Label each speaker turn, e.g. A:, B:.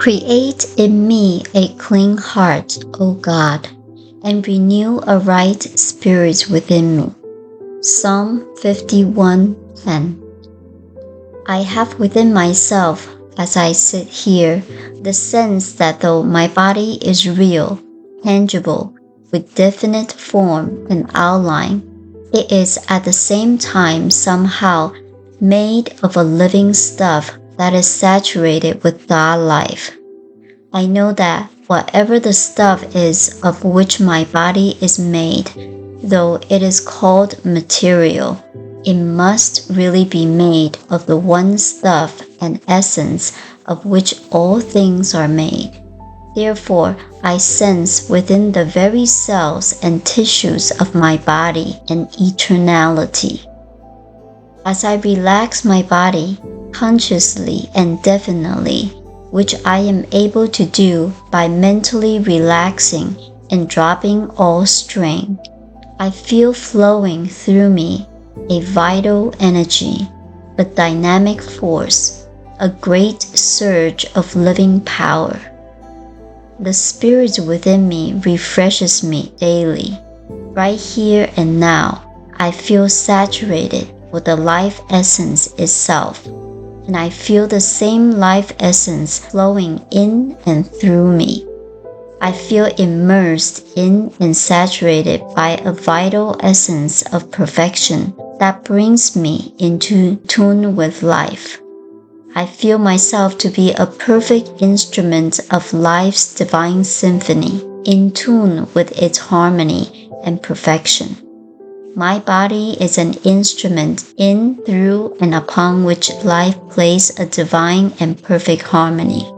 A: Create in me a clean heart, O God, and renew a right spirit within me. Psalm 51:10. I have within myself, as I sit here, the sense that though my body is real, tangible, with definite form and outline, it is at the same time somehow made of a living stuff that is saturated with God life. I know that whatever the stuff is of which my body is made, though it is called material, it must really be made of the one stuff and essence of which all things are made. Therefore, I sense within the very cells and tissues of my body an eternality. As I relax my body, consciously and definitely, which I am able to do by mentally relaxing and dropping all strain, I feel flowing through me a vital energy, a dynamic force, a great surge of living power. The spirit within me refreshes me daily. Right here and now, I feel saturated with the life essence itself, and I feel the same life essence flowing in and through me. I feel immersed in and saturated by a vital essence of perfection that brings me into tune with life. I feel myself to be a perfect instrument of life's divine symphony, in tune with its harmony and perfection. My body is an instrument in, through, and upon which life plays a divine and perfect harmony.